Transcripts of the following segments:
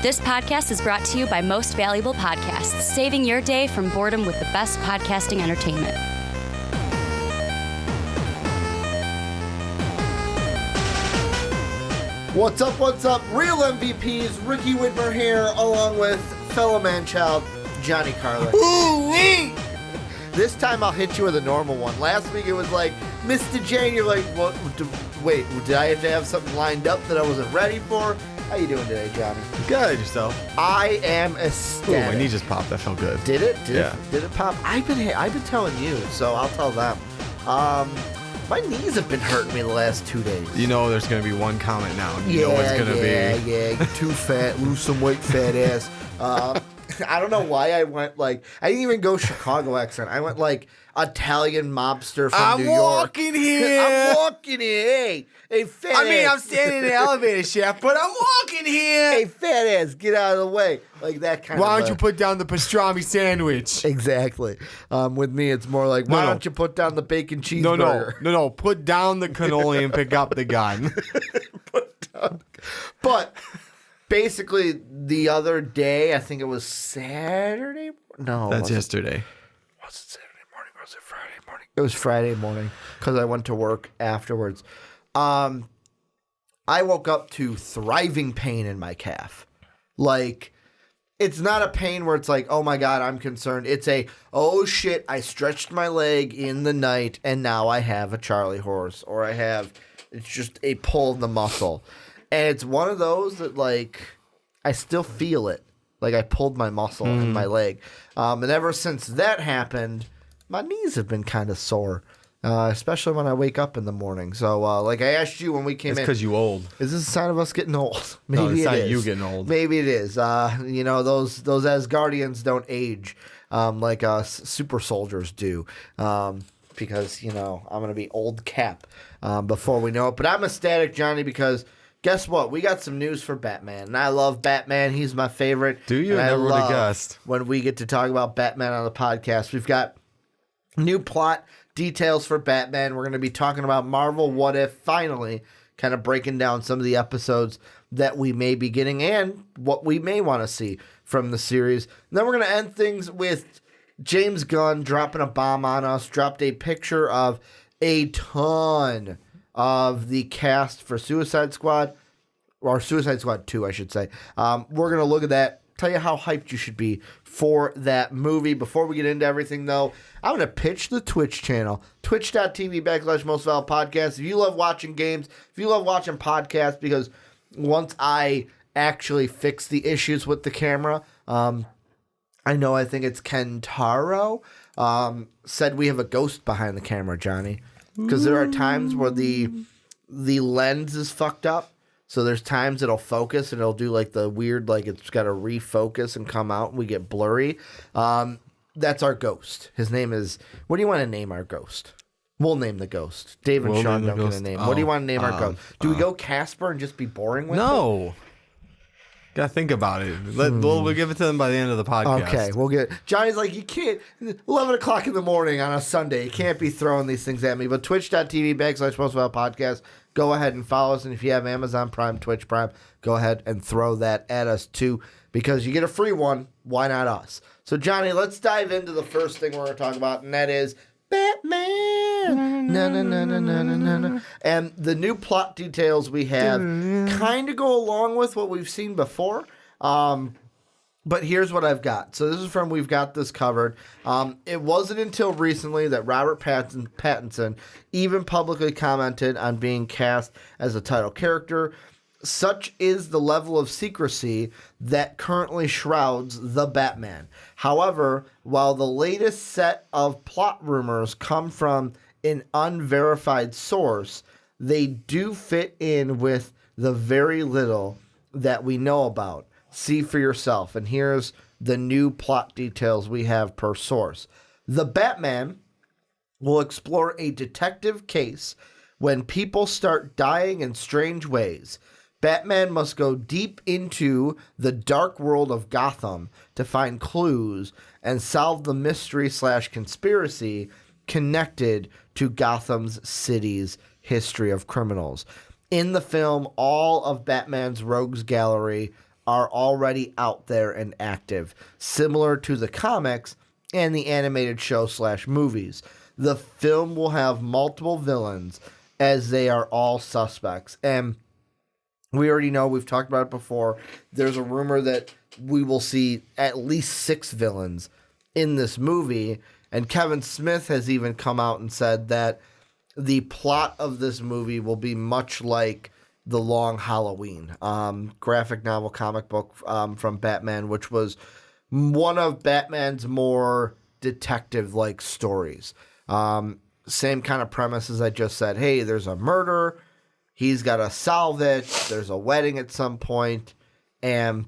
This podcast is brought to you by Most Valuable Podcasts, saving your day from boredom with the best podcasting entertainment. What's up, Real MVPs, Ricky Widmer here, along with fellow Manchild, Johnny Karlic. Ooh-wee! This time I'll hit you with a normal one. Last week it was like, Mr. J, you're like, what? Wait, did I have to have something lined up that I wasn't ready for? How you doing today, Johnny? Good, yourself? I am ecstatic. Ooh, my knee just popped. That felt good. Did it? Yeah. Did it pop? I've been telling you, so I'll tell them. My knees have been hurting me the last 2 days. You know there's going to be one comment now. You know it's going to be. Yeah, you're too fat, lose some weight, fat ass. I don't know why I went like, I didn't even go Chicago accent. I went like Italian mobster from New York. I'm walking here. Hey, fat ass. I'm standing in the elevator shaft, but I'm walking here. Hey, fat ass, get out of the way. Like that kind of. Why don't you put down the pastrami sandwich? Exactly. With me, it's more like, why don't you put down the bacon cheeseburger? No. Put down the cannoli and pick up the gun. But basically, the other day, I think it was Saturday. No, That's yesterday. Was it Saturday morning or was it Friday morning? It was Friday morning because I went to work afterwards. I woke up to thriving pain in my calf. Like, it's not a pain where it's like, oh my God, I'm concerned. It's a, oh shit, I stretched my leg in the night and now I have a Charlie horse, or it's just a pull in the muscle. And it's one of those that, like, I still feel it. Like I pulled my muscle in my leg. And ever since that happened, my knees have been kind of sore, especially when I wake up in the morning. So, like I asked you when we came in. It's because you old. Is this a sign of us getting old? Maybe it's not is. you getting old. Maybe it is. Those Asgardians don't age like us super soldiers do. Because, I'm going to be old cap before we know it. But I'm ecstatic, Johnny, because guess what? We got some news for Batman. And I love Batman. He's my favorite. Do you? I never would have guessed. When we get to talk about Batman on the podcast, we've got new plot details for Batman. We're going to be talking about Marvel What If, finally, kind of breaking down some of the episodes that we may be getting and what we may want to see from the series. And then we're going to end things with James Gunn dropping a bomb on us, dropped a picture of a ton of the cast for Suicide Squad, or Suicide Squad 2, I should say. We're going to look at that, tell you how hyped you should be for that movie. Before we get into everything, though, I'm going to pitch the Twitch channel, twitch.tv/Most Valuable Podcast. If you love watching games, if you love watching podcasts, because once I actually fix the issues with the camera, I think it's Kentaro, said we have a ghost behind the camera, Johnny. Because there are times where the lens is fucked up. So there's times it'll focus and it'll do like the weird, like it's got to refocus and come out and we get blurry. That's our ghost. His name is, what do you want to name our ghost? We'll name the ghost. Dave and Sean don't get a name. What do you want to name our ghost? Do we go Casper and just be boring with it? No. Gotta think about it. We'll give it to them by the end of the podcast. Okay, we'll get Johnny's like, you can't, 11 o'clock in the morning on a Sunday, you can't be throwing these things at me. But twitch.tv/Most Valuable Podcast, go ahead and follow us. And if you have Amazon Prime, Twitch Prime, go ahead and throw that at us too, because you get a free one. Why not us? So, Johnny, let's dive into the first thing we're going to talk about, and that is Batman. No. And the new plot details we have kind of go along with what we've seen before. But here's what I've got. So this is from We've Got This Covered. It wasn't until recently that Robert Pattinson even publicly commented on being cast as a title character. Such is the level of secrecy that currently shrouds the Batman. However, while the latest set of plot rumors come from an unverified source, they do fit in with the very little that we know about. See for yourself. And here's the new plot details we have per source. The Batman will explore a detective case when people start dying in strange ways. Batman must go deep into the dark world of Gotham to find clues and solve the mystery/conspiracy connected to Gotham's city's history of criminals. In the film, all of Batman's rogues gallery are already out there and active, similar to the comics and the animated show / movies. The film will have multiple villains as they are all suspects. And we already know, we've talked about it before, there's a rumor that we will see at least 6 villains in this movie. And Kevin Smith has even come out and said that the plot of this movie will be much like The Long Halloween, graphic novel comic book from Batman, which was one of Batman's more detective-like stories. Same kind of premise as I just said. Hey, there's a murder. He's got to solve it. There's a wedding at some point. And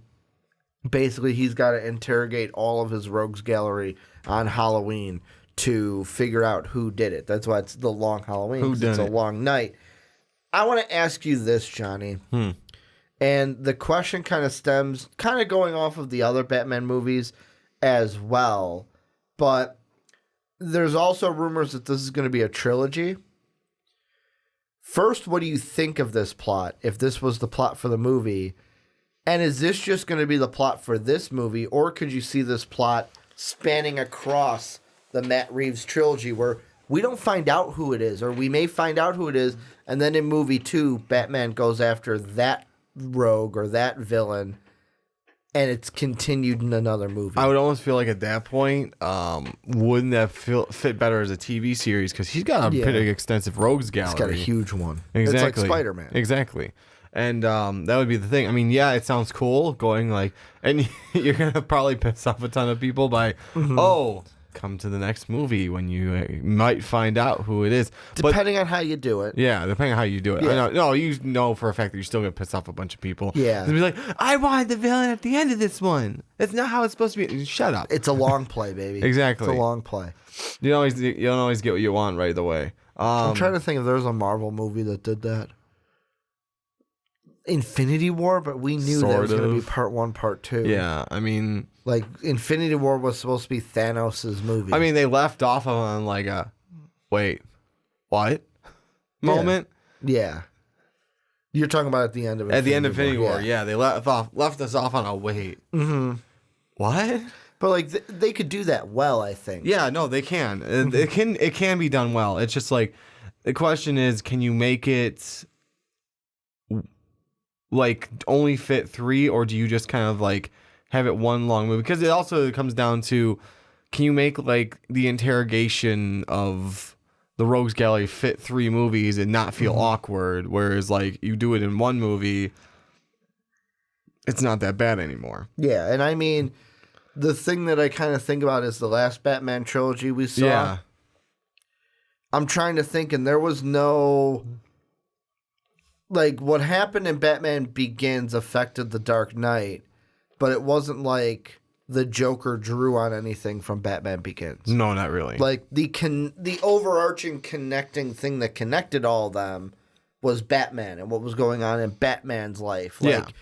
basically he's got to interrogate all of his rogues gallery on Halloween to figure out who did it. That's why it's The Long Halloween. Who did it's a it? long night. I want to ask you this, Johnny. And the question kind of stems, kind of going off of the other Batman movies as well. But there's also rumors that this is going to be a trilogy. First, what do you think of this plot, if this was the plot for the movie? And is this just going to be the plot for this movie, or could you see this plot spanning across the Matt Reeves trilogy where we don't find out who it is, or we may find out who it is, and then in movie 2, Batman goes after that rogue or that villain, and it's continued in another movie? I would almost feel like at that point, wouldn't that fit better as a TV series? Because he's got a pretty extensive rogues gallery. He's got a huge one. Exactly. It's like Spider-Man. Exactly. And that would be the thing. I mean, yeah, it sounds cool going like, and you're going to probably piss off a ton of people by, come to the next movie when you might find out who it is. Depending on how you do it. Yeah, depending on how you do it. Yeah. I know, no, you know for a fact that you're still going to piss off a bunch of people. Yeah. And be like, I wanted the villain at the end of this one. That's not how it's supposed to be. Shut up. It's a long play, baby. Exactly. It's a long play. You don't always get what you want right away. I'm trying to think if there's a Marvel movie that did that. Infinity War, but we knew that was going to be part 1, part 2. Yeah, I mean, like Infinity War was supposed to be Thanos' movie. I mean, they left off on like a wait, what moment. Yeah. You're talking about at the end of At the end of Infinity War, yeah, they left us off on a wait. What? But like they could do that well, I think. Yeah, no, they can. It can be done well. It's just like the question is, can you make it like only fit 3, or do you just kind of like have it one long movie? Because it also comes down to, can you make like the interrogation of the Rogues Gallery fit 3 movies and not feel awkward? Whereas like you do it in one movie, it's not that bad anymore. Yeah, and I mean, the thing that I kind of think about is the last Batman trilogy we saw. Yeah. I'm trying to think, and there was no... Like, what happened in Batman Begins affected The Dark Knight, but it wasn't like the Joker drew on anything from Batman Begins. No, not really. Like, the overarching connecting thing that connected all of them was Batman and what was going on in Batman's life. Like,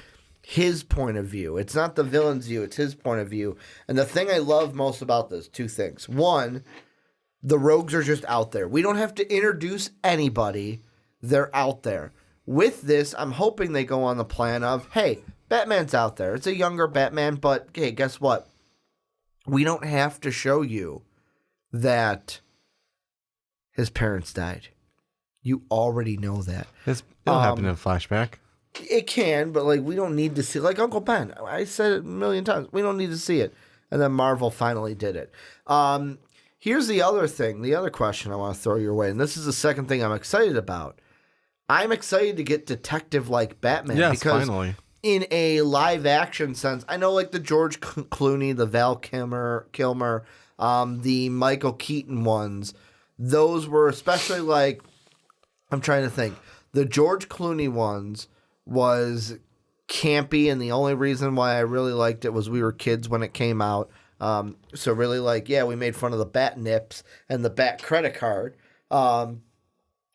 his point of view. It's not the villain's view, it's his point of view. And the thing I love most about this, 2 things. One, the rogues are just out there. We don't have to introduce anybody. They're out there. With this, I'm hoping they go on the plan of, hey, Batman's out there. It's a younger Batman, but hey, guess what? We don't have to show you that his parents died. You already know that. It'll happen in a flashback. It can, but like we don't need to see, like Uncle Ben. I said it a million times. We don't need to see it. And then Marvel finally did it. Here's the other thing, the other question I want to throw your way, and this is the second thing I'm excited about. I'm excited to get detective-like Batman. Yes, because finally. In a live-action sense, I know like the George Clooney, the Val Kilmer, the Michael Keaton ones, those were especially like, I'm trying to think, the George Clooney ones was campy, and the only reason why I really liked it was we were kids when it came out. So really like, yeah, we made fun of the Bat Nips and the Bat credit card.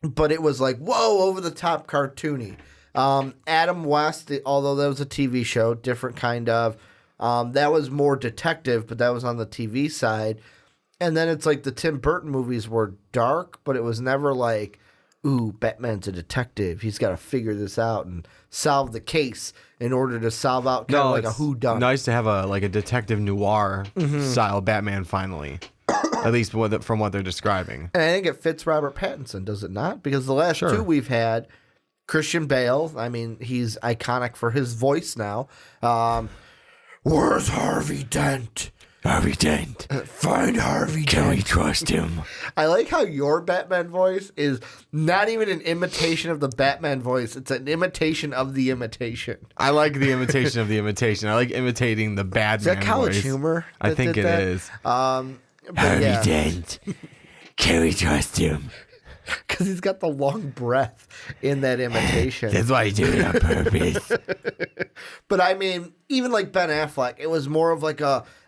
But it was like, whoa, over-the-top cartoony. Adam West, although that was a TV show, different kind of. That was more detective, but that was on the TV side. And then it's like the Tim Burton movies were dark, but it was never like ooh, Batman's a detective. He's got to figure this out and solve the case in order to solve out kind of like a whodunit. Nice to have a detective noir style Batman finally. At least from what they're describing. And I think it fits Robert Pattinson, does it not? Because the last two we've had, Christian Bale, I mean, he's iconic for his voice now. Where's Harvey Dent? Harvey Dent. Find Harvey Dent. Can we trust him? I like how your Batman voice is not even an imitation of the Batman voice. It's an imitation of the imitation. I like the imitation of the imitation. I like imitating the Batman voice. Is that College Humor? I think it is. Harvey Dent. Can we trust him? Because he's got the long breath in that imitation. That's why he did it on purpose. But I mean, even like Ben Affleck, it was more of like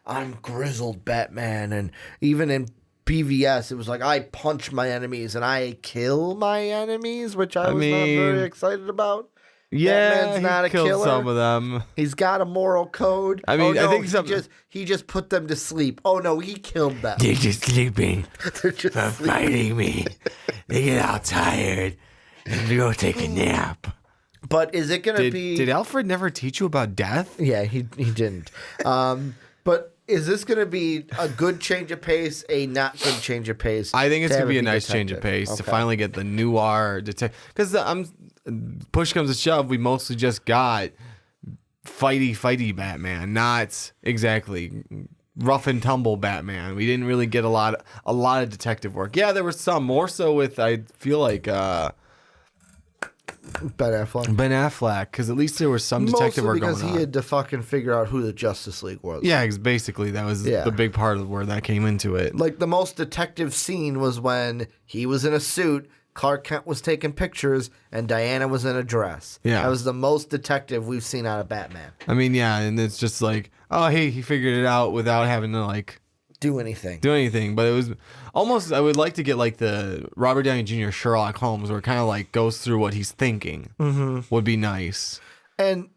I'm grizzled Batman. And even in BVS, it was like I punch my enemies and I kill my enemies, which I was not very excited about. Yeah, Batman's not a killed killer. some of them. He's got a moral code. I mean, I think he just put them to sleep. Oh no, he killed them. They're just sleeping. They're just for sleeping. fighting me. They get all tired and they go take a nap. But is it gonna be? Did Alfred never teach you about death? Yeah, he didn't. But is this going to be a good change of pace, a not good change of pace? I think it's going to be a nice change of pace to finally get the noir detective. Because push comes to shove, we mostly just got fighty Batman, not exactly rough and tumble Batman. We didn't really get a lot of detective work. Yeah, there was some, more so with, I feel like Ben Affleck, because at least there was some detective work going on. because he had to fucking figure out who the Justice League was. Yeah, basically that was the big part of where that came into it. Like the most detective scene was when he was in a suit, Clark Kent was taking pictures, and Diana was in a dress. Yeah. That was the most detective we've seen out of Batman. I mean, yeah, and it's just like, oh, hey, he figured it out without having to like do anything. But it was almost, I would like to get like the Robert Downey Jr. Sherlock Holmes, where it kind of like goes through what he's thinking. Would be nice. And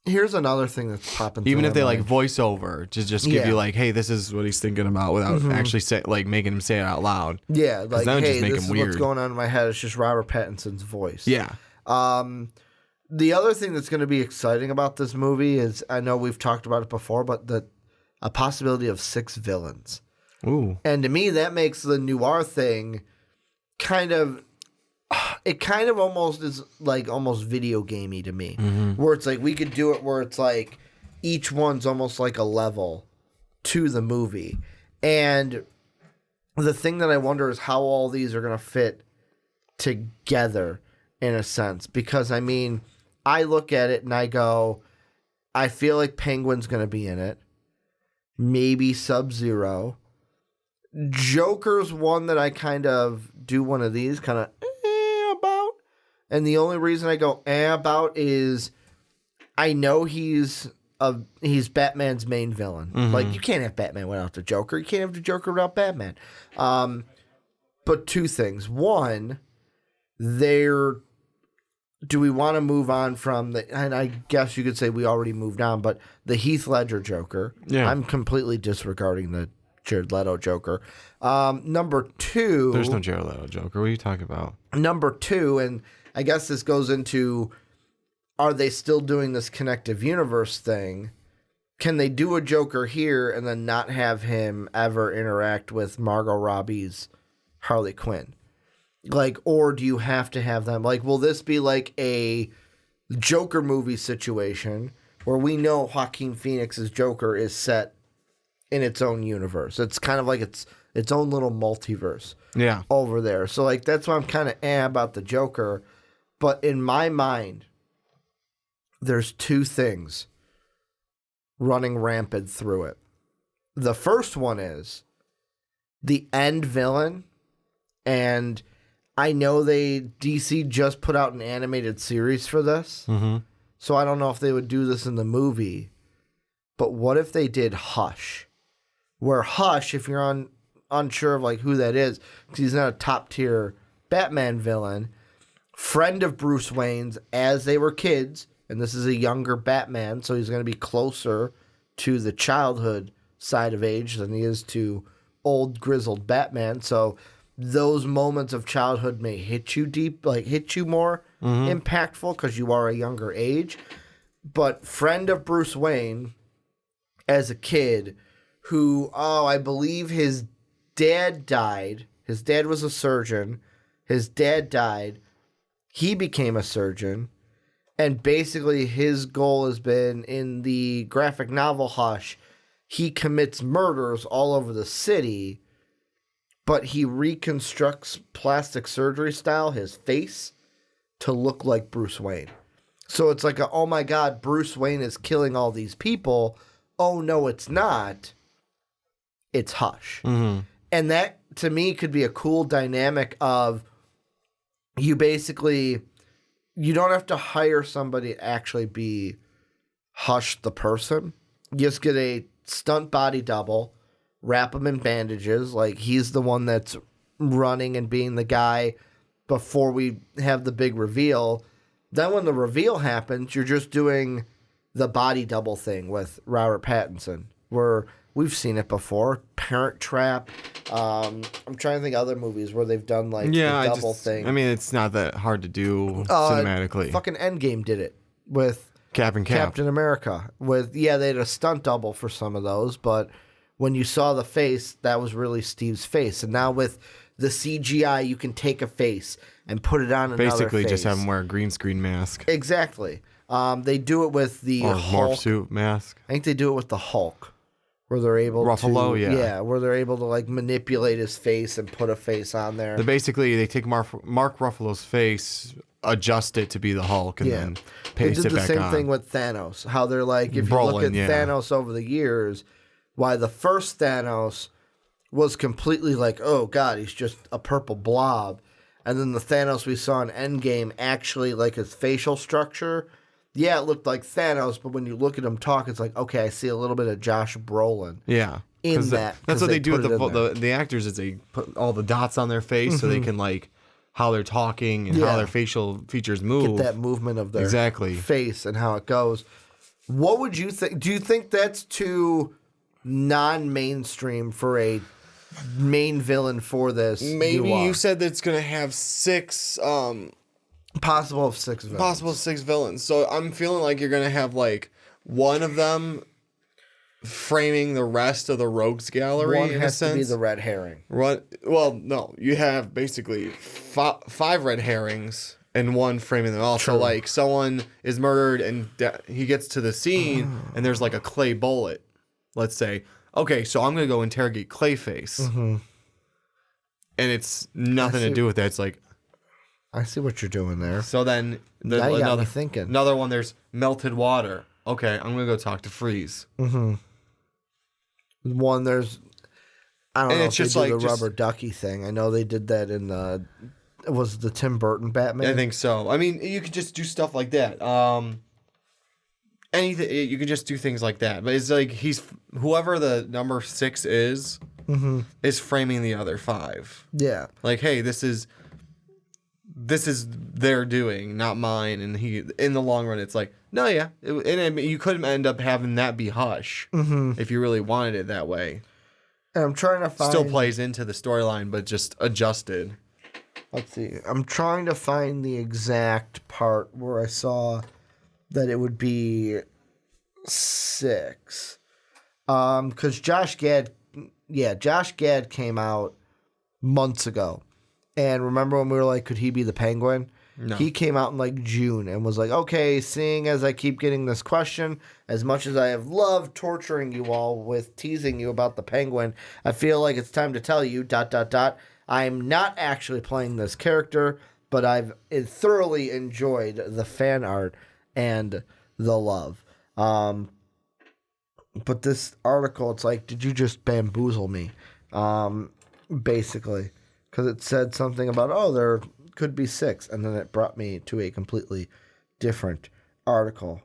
here's another thing that's popping. Even if they like voiceover, just give you like, hey, this is what he's thinking about, without actually making him say it out loud. Yeah, like, that would hey, just make this him is weird. what's going on in my head. It's just Robert Pattinson's voice. Yeah. The other thing that's going to be exciting about this movie is, I know we've talked about it before, but a possibility of 6 villains. Ooh. And to me, that makes the noir thing kind of almost is like almost video gamey to me, where it's like we could do it where it's like each one's almost like a level to the movie. And the thing that I wonder is how all these are going to fit together in a sense, because I mean, I look at it and I go, I feel like Penguin's going to be in it. Maybe Sub-Zero. Joker's one that I kind of do one of these kind of about. And the only reason I go about is I know he's Batman's main villain. Like, you can't have Batman without the Joker. You can't have the Joker without Batman. But 2 things. One, do we want to move on from and I guess you could say we already moved on, but the Heath Ledger Joker. Yeah. I'm completely disregarding the Jared Leto Joker. Number 2. There's no Jared Leto Joker. What are you talking about? Number 2, and I guess this goes into, are they still doing this connective universe thing? Can they do a Joker here and then not have him ever interact with Margot Robbie's Harley Quinn? Like, or do you have to have them? Like, will this be like a Joker movie situation where we know Joaquin Phoenix's Joker is set in its own universe? It's kind of like its own little multiverse over there. So, like, that's why I'm kind of about the Joker. But in my mind, there's 2 things running rampant through it. The first one is the end villain, and I know DC just put out an animated series for this, so I don't know if they would do this in the movie, but what if they did Hush? Where Hush, if you're unsure of like who that is, because he's not a top tier Batman villain, friend of Bruce Wayne's as they were kids, and this is a younger Batman, so he's going to be closer to the childhood side of age than he is to old grizzled Batman. So those moments of childhood may hit you deep, like hit you more impactful because you are a younger age. But friend of Bruce Wayne as a kid who, I believe his dad died. His dad was a surgeon. His dad died. He became a surgeon. And basically his goal has been in the graphic novel Hush, he commits murders all over the city, but he reconstructs plastic surgery style his face to look like Bruce Wayne. So it's like, oh my God, Bruce Wayne is killing all these people. Oh no, it's not. It's Hush. And that, to me, could be a cool dynamic of you basically, you don't have to hire somebody to actually be Hush the person. You just get a stunt body double, wrap him in bandages, like he's the one that's running and being the guy before we have the big reveal. Then when the reveal happens, you're just doing the body double thing with Robert Pattinson, where we've seen it before. Parent Trap. I'm trying to think of other movies where they've done like the double thing. I mean, it's not that hard to do cinematically. Fucking Endgame did it with Captain America. They had a stunt double for some of those, but when you saw the face, that was really Steve's face. And now with the CGI, you can take a face and put it on another face. Basically, just have him wear a green screen mask. Exactly. They do it with the Hulk. Morph suit mask. I think they do it with the Hulk, where they're able where they're able to like manipulate his face and put a face on there. They take Mark Ruffalo's face, adjust it to be the Hulk, and then paste it back on. They did the same thing with Thanos. How they're like, if you look at Thanos over the years, why the first Thanos was completely like, oh God, he's just a purple blob. And then the Thanos we saw in Endgame, actually like his facial structure, it looked like Thanos, but when you look at him talk, it's like, okay, I see a little bit of Josh Brolin. Yeah. In that. That's what they do with the actors, is they put all the dots on their face so they can like how they're talking and how their facial features move. Get that movement of their face and how it goes. What would you think? Do you think that's too non-mainstream for a main villain for this? Maybe you said that it's going to have six... Possible 6 villains. Possible 6 villains. So I'm feeling like you're going to have like one of them framing the rest of the rogues gallery. One has to be the red herring. Well, no. You have basically 5 red herrings and one framing them all. So like someone is murdered and he gets to the scene and there's like a clay bullet. Let's say, okay, so I'm going to go interrogate Clayface. And it's nothing to do with that. It's like, I see what you're doing there. so then Now you got me thinking. another one, there's melted water. Okay, I'm going to go talk to Freeze. One, there's... I don't And know it's if just they do like- the just- rubber ducky thing. I know they did that in was the Tim Burton Batman? I think so. I mean, you could just do stuff like that. Anything, you could just do things like that. But it's like whoever the number 6 is framing the other 5. Yeah. Like, hey, this is their doing, not mine. And in the long run, it's like, no, and you could end up having that be Hush if you really wanted it that way. And I'm trying to find... Still plays into the storyline, but just adjusted. Let's see. I'm trying to find the exact part where I saw that it would be 6. Because Josh Gad came out months ago. And remember when we were like, could he be the Penguin? No. He came out in like June and was like, okay, seeing as I keep getting this question, as much as I have loved torturing you all with teasing you about the Penguin, I feel like it's time to tell you, ... I'm not actually playing this character, but I've thoroughly enjoyed the fan art and the love. But this article, it's like, did you just bamboozle me? Basically. Because it said something about, there could be 6. And then it brought me to a completely different article.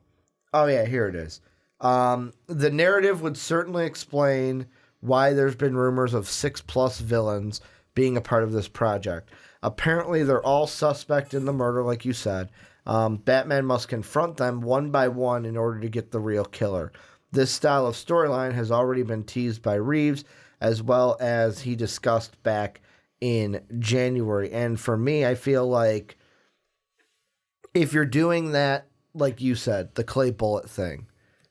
Oh, yeah, here it is. The narrative would certainly explain why there's been rumors of 6+ villains being a part of this project. Apparently, they're all suspect in the murder, like you said. Batman must confront them one by one in order to get the real killer. This style of storyline has already been teased by Reeves, as well as he discussed back in January. And for me, I feel like if you're doing that, like you said, the clay bullet thing,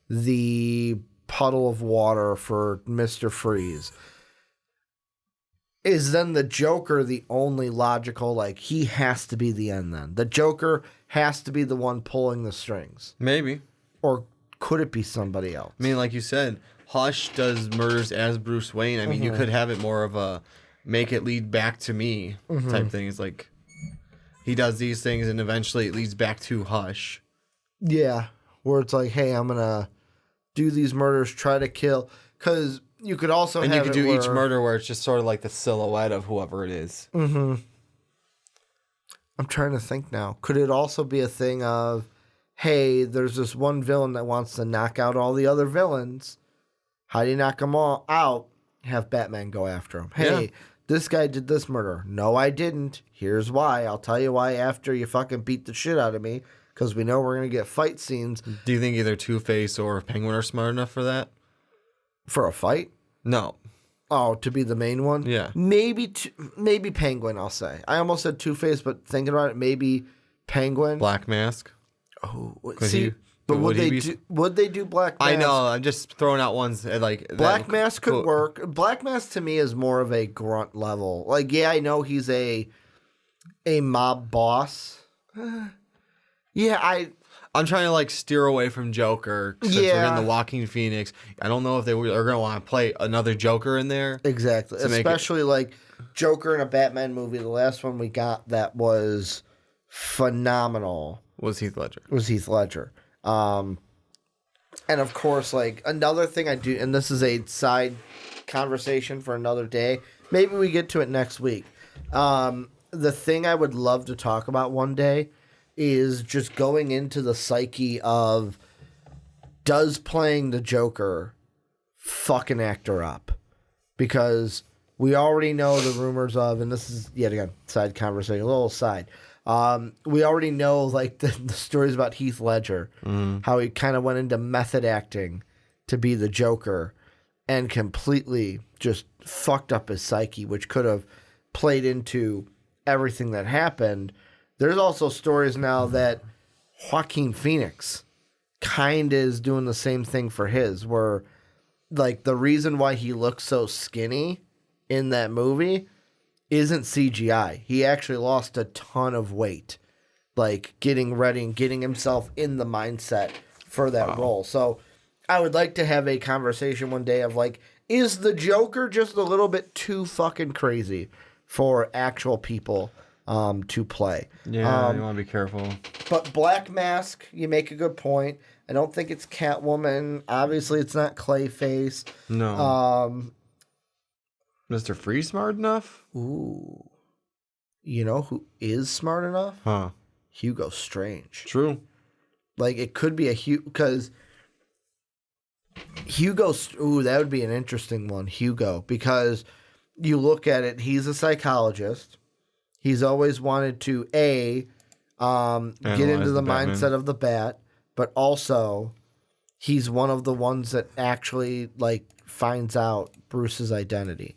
the puddle of water for Mr. Freeze, is then the Joker the only logical, like, he has to be the end then? The Joker has to be the one pulling the strings. Maybe. Or could it be somebody else? I mean, like you said, Hush does murders as Bruce Wayne. I mean, you could have it more of a make it lead back to me type thing. It's like he does these things and eventually it leads back to Hush. Yeah, where it's like, hey, I'm going to do these murders, try to kill. Because you could also and have you could do each murder where it's just sort of like the silhouette of whoever it is. I'm trying to think now. Could it also be a thing of, hey, there's this one villain that wants to knock out all the other villains. How do you knock them all out? Have Batman go after him. Hey, this guy did this murder. No, I didn't. Here's why. I'll tell you why after you fucking beat the shit out of me. Because we know we're going to get fight scenes. Do you think either Two-Face or Penguin are smart enough for that? For a fight? No. Oh, to be the main one? Yeah. Maybe Penguin, I'll say. I almost said Two-Face, but thinking about it, maybe Penguin. Black Mask? Oh, Could see, he- but would would they do Black Mask? I know. I'm just throwing out ones like Black Mask could work. Black Mask to me is more of a grunt level. Like, yeah, I know he's a mob boss. Yeah, I'm trying to like steer away from Joker since we're Yeah. in the Walking Phoenix. I don't know if they are going to want to play another Joker in there. exactly. To make Especially like Joker in a Batman movie. The last one we got that was phenomenal Was Heath Ledger? was Heath Ledger. And of course, like another thing I do, and this is a side conversation for another day. Maybe we get to it next week. The thing I would love to talk about one day is just going into the psyche of, does playing the Joker fuck an actor up? Because we already know the rumors of, and this is yet again side conversation, a little side. We already know like the stories about Heath Ledger, how he kind of went into method acting to be the Joker and completely just fucked up his psyche, which could have played into everything that happened. There's also stories now that Joaquin Phoenix kind of is doing the same thing for his, where like the reason why he looks so skinny in that movie isn't CGI. He actually lost a ton of weight, like getting ready and getting himself in the mindset for that role. So I would like to have a conversation one day of like, is the Joker just a little bit too fucking crazy for actual people to play? Yeah, you want to be careful. But Black Mask, you make a good point. I don't think it's Catwoman. Obviously, it's not Clayface. No. Mr. Freeze smart enough? Ooh. You know who is smart enough? Huh. Hugo Strange. True. Like, it could be a Hugo, because Hugo, ooh, that would be an interesting one, Hugo, because you look at it, he's a psychologist. He's always wanted to, get into the mindset of the Bat, but also he's one of the ones that actually, like, finds out Bruce's identity.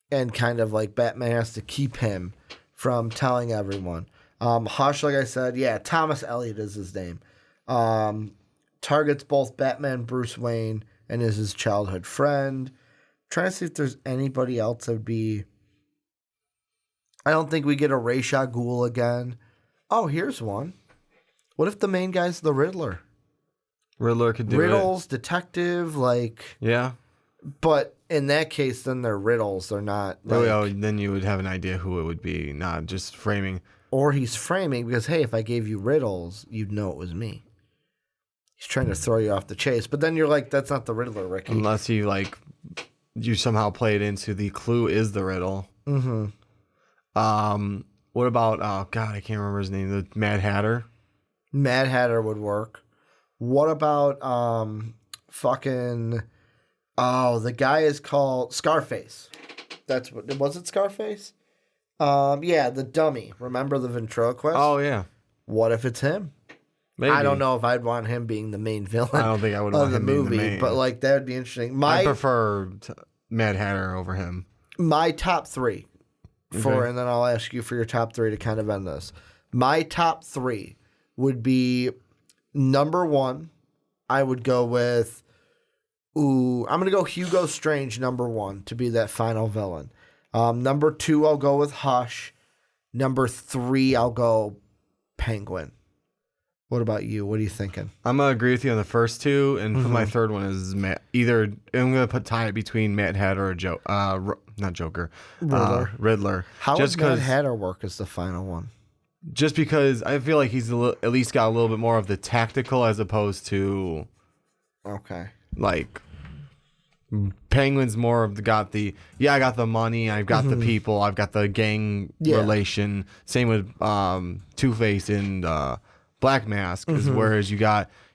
And kind of like Batman has to keep him from telling everyone. Hush, like I said, yeah, Thomas Elliot is his name. Targets both Batman, Bruce Wayne, and is his childhood friend. Trying to see if there's anybody else that would be. I don't think we get a Ra's al Ghul again. Oh, here's one. What if the main guy's the Riddler? Riddler could do Riddles, detective, like. Yeah. But in that case, then they're riddles. They're not. Like, then you would have an idea who it would be, not just framing. Or he's framing because, hey, if I gave you riddles, you'd know it was me. He's trying to throw you off the chase. But then you're like, that's not the Riddler, Ricky. Unless you somehow play it into the clue is the riddle. Mm-hmm. What about, oh, God, I can't remember his name. The Mad Hatter? Mad Hatter would work. What about the guy is called Scarface. That's what, was it Scarface? Yeah, the dummy. Remember the ventriloquist? Oh, yeah. What if it's him? Maybe. I don't know if I'd want him being the main villain. I don't think I would want him being the main. But like that would be interesting. I prefer Mad Hatter over him. My top three and then I'll ask you for your top 3 to kind of end this. My top 3 would be number 1. I would go with, I'm going to go Hugo Strange, number 1, to be that final villain. Number 2, I'll go with Hush. Number 3, I'll go Penguin. What about you? What are you thinking? I'm going to agree with you on the first 2, and my third one is Matt. Either I'm going to tie it between Mad Hatter or not Joker. Riddler. How would Mad Hatter work as the final one? Just because I feel like he's at least got a little bit more of the tactical as opposed to... Okay. Like... Penguin's more of got the I got the money, I've got the people, I've got the gang relation. Same with Two-Face and Black Mask, whereas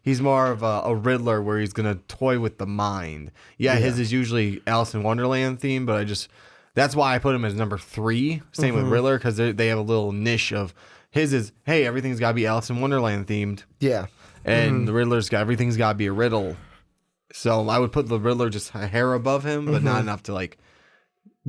he's more of a Riddler where he's gonna toy with the mind. His is usually Alice in Wonderland theme, but that's why I put him as number 3. Same with Riddler, because they have a little niche of his is, hey, everything's gotta be Alice in Wonderland themed. Yeah. And the Riddler's everything's gotta be a riddle. So I would put the Riddler just a hair above him, but not enough to like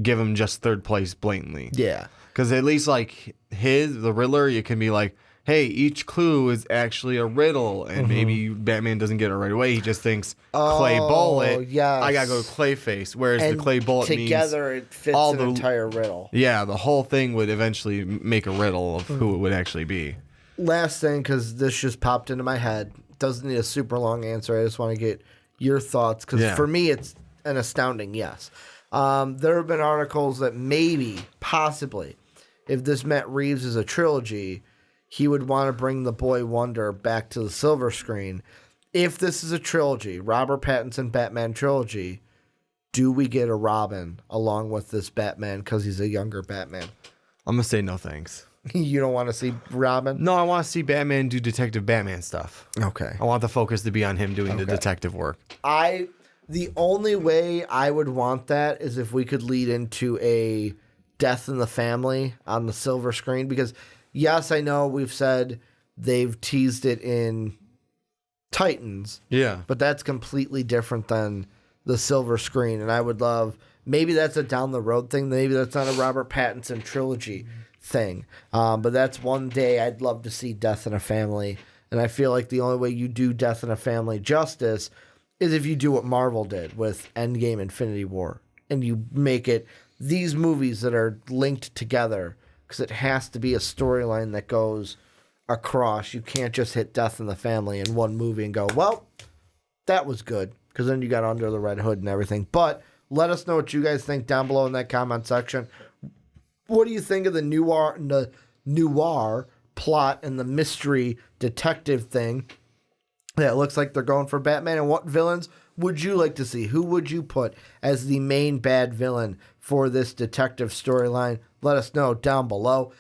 give him just third place blatantly. Yeah. Because at least like the Riddler, you can be like, hey, each clue is actually a riddle, and maybe Batman doesn't get it right away. He just thinks Clay Bullet. Yes. I gotta go to Clayface. Whereas the Clay Bullet together means it fits an entire riddle. Yeah, the whole thing would eventually make a riddle of who it would actually be. Last thing, because this just popped into my head. Doesn't need a super long answer. I just want to get your thoughts, because for me it's an astounding yes. There have been articles that maybe, possibly, if this Matt Reeves is a trilogy, he would want to bring the Boy Wonder back to the silver screen. If this is a trilogy, Robert Pattinson Batman trilogy, do we get a Robin along with this Batman because he's a younger Batman? I'm going to say no thanks. You don't want to see Robin? No, I want to see Batman do Detective Batman stuff. Okay. I want the focus to be on him doing the detective work. The only way I would want that is if we could lead into a Death in the Family on the silver screen, because yes, I know we've said they've teased it in Titans. Yeah. But that's completely different than the silver screen, and I would love, maybe that's a down the road thing, maybe that's not a Robert Pattinson trilogy thing. But that's one day I'd love to see Death in a Family. And I feel like the only way you do Death in a Family justice is if you do what Marvel did with Endgame, Infinity War, and you make it these movies that are linked together, because it has to be a storyline that goes across. You can't just hit Death in the Family in one movie and go, well, that was good, because then you got Under the Red Hood and everything. But let us know what you guys think down below in that comment section. What do you think of the noir plot and the mystery detective thing? Yeah, it looks like they're going for Batman. And what villains would you like to see? Who would you put as the main bad villain for this detective storyline? Let us know down below.